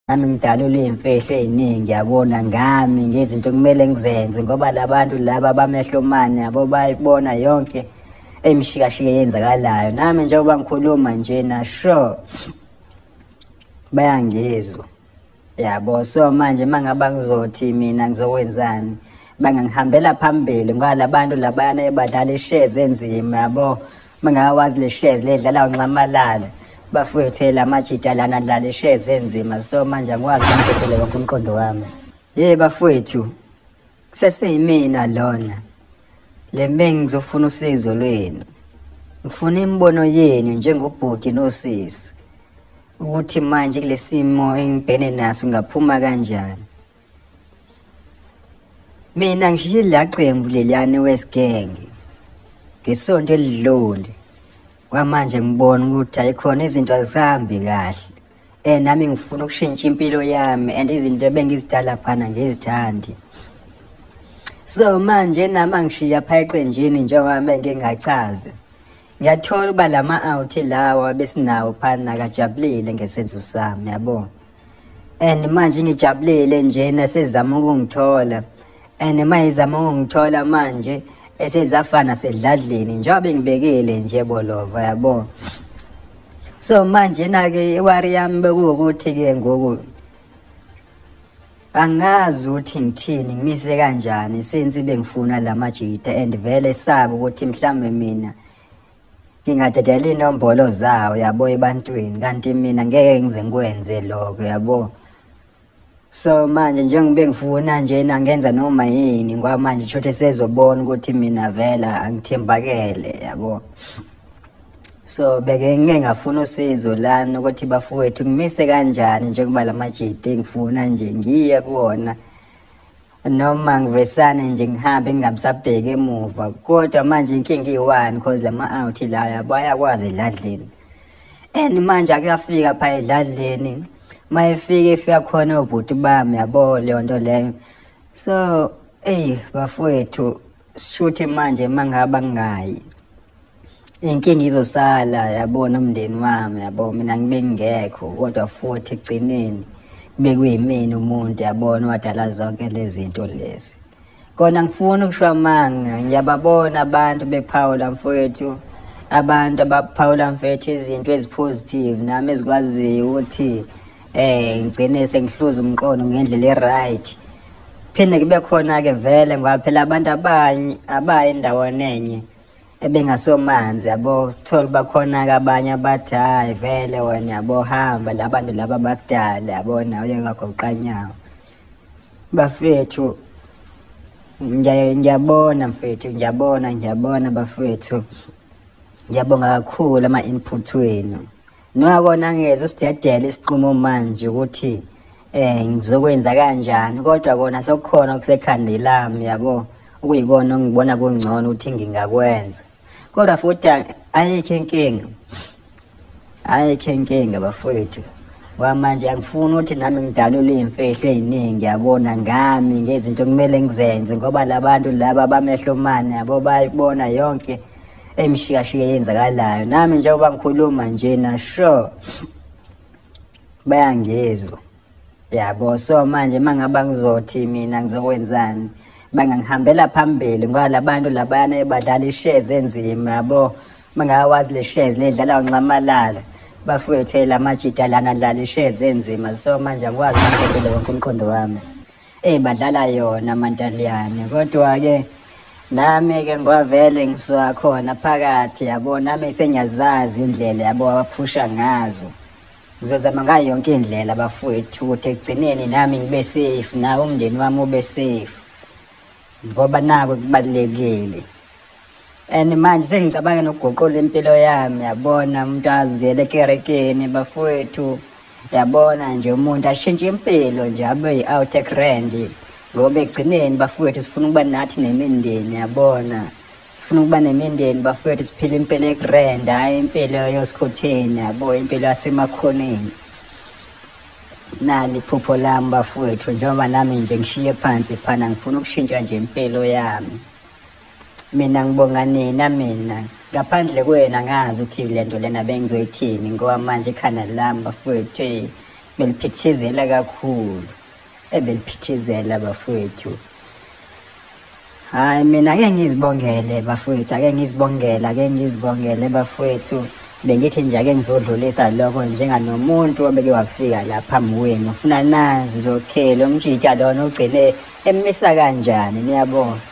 nami ngidalule iy'mfihlo ey'ningi yabona ngami ngezinto kumele ngizenze ngoba labantu laba bamehlomane yabo bayibona yonke emshikashika eyenzakalayo. Nami njengoba ngikhuluma njena sure bayangizwa yabo. So manje mangaba ngizothi mina ngizokwenzani, bangangihambela phambili ngoba labantu labayana badlala ishares enzima yabo. Mangawazi le shares ledlala unxamalala bafowethu lamajita lana adlala ishares enzima. So manje angikwazi ukuphethelwa wonke umqondo wami. Bafowethu kuseseyimina lona le ngizofuna usizo lwenu, ngifuna imibono yenu njengobhuti nosisi ukuthi manje kulesimo engibhekene naso ngaphuma kanjani. Mina ngishiyile la qembu leliyani wesigenge ngesonto elidlule, kwamanje ngibona ukuthi ayikhona izinto azihambi kahle. Nami ngifuna ukushintsha impilo yami and izinto ebengizidala phana ngizithandi. So manje nami angishiya pha eqenjini njengoba bengingachaza, ngiyathola uba lama-out lawa besinawo phana akajabulile ngesenzo sami yabo. And manje ngijabulile njena sezama ukungithola, and mayizama ukungithola manje esezafana sedladleni njengoba bengibekile nje bolova yabo. So manje na-ke iwari yami bekuwukuthi-ke ngoku angazi ukuthi ngithini ngimise kanjani since bengifuna lamajita and vele sabe ukuthi mhlambe mina ngingadedela inombolo zawo yabo ebantwini, kanti mina ngeke ngize ngikwenze lokho yabo. So manje njengoba ngifuna njena ngenza noma yini ngoba manje shothi sezobona ukuthi mina vela angithembakele yabo. So beke ngingafuna usizo lana ukuthi bafowethu ngimise kanjani njengoba lamajita engifuna nje ngiye kuwona noma ngivesane nje ngihambe ngingabisabheki emuva. Kodwa manje inkinga iyi-one because lama-out la yabo ayakwazi edladleni, and manje akuyafika pha edladleni mayefika ifika khona obhuti bami yabo leyo nto leyo. So bafowethu shuthi manje mangaba ngayi inkinga izosala yabona umndeni wami yabo. Mina ngibe ngekho kodwa futhi ekugcineni kube kuyimina umuntu yabona wadala zonke lezi zinto lezi. Kona ngifuna ukusho manga ngiyababona abantu bephawula mfowethu, abantu abaphawula mfethu izinto ezipositive nami ezikwaziyo ukuthi ngigcine sengihluza umqondo ngendlela e-right. Phinde kube khona-ke vele ngoba phela abantu abanye endaweni enye ebengasomanzi yabo. Thola bakhona-ke abanye abathi hayi vele wena yabo hamba labantu laba bakudala yabo nawe ungagoqanyawo. Bafethu ngiyabona mfethu, ngiyabona bafethu, ngiyabonga kakhulu ama-input wenu. Nokona ngeze usidedele isiqumo manje ukuthi ngizokwenza kanjani, kodwa kona sokukhona okusekhanda lami yabo ukuyikona ngibona kungcono ukuthi ngingakwenza. Kodwa futhi ayikho inkinga bafowethu. Kwamanje angifuni ukuthi nami ngidalule iy'mfihlo ey'ningi yabona ngami ngezinto kumele ngizenze ngoba labantu laba bamehlomane yabo bayibona yonke emshikashika eyenzakalayo. Nami njengoba ngikhuluma njena sure bayangizwa yabo. So manje mangaba ngizothi mina ngizokwenzani, bangangihambela phambili ngoba labantu labayana badlala ishares enzima yabo. Mangawazi le shares ledlala unxamalala bafowethu lamajita lana adlala ishares enzima. So manje angikwazi ukuphethelwa wonke umqondo wami. Badlala yona amantaliyane, kodwa-ke nami-ke ngoba vele ngisuka khona phakathi yabo. Nami sengiyazazi indlela yabo abaphusha ngazo. Ngizozama ngayo yonke indlela bafowethu ukuthi ekugcineni nami ngibe safe nawe umndeni wami ube safe ngoba nako kubalulekile. And manje sengicabanga nokuguqula impilo yami yabona, umuntu aziyele ekerekeni bafowethu yabona nje umuntu ashintshe impilo nje abe yi-out rand ngoba ekugcineni bafowethu sifuna ukuba nathi nemindeni yabona. Sifuna ukuba nemindeni bafowethu siphile impilo ekurenda, hayi impilo yosikhotheni yabo, impilo yasemakhoneni. Nali iphupho lami bafowethu njengoba nami nje ngishiye phansi phana ngifuna ukushintsha nje impilo yami. Mina ngibonga nina mina ngaphandle kwena ngazi ukuthi le nto lena bengizoyithini ngoba manje ikhanda lami bafowethu beliphithizela kakhulu, ebeliphithizela bafowethu. Hayi mina ake ngizibongele bafowethu, ake ngizibongele bafowethu. Bengithi nje ake ngizodlulisa lokho njenganomuntu obeke wafika la phambi kwenu. Ufuna nazi lo khelo umjika lona ugcine emisa kanjani, niyabona.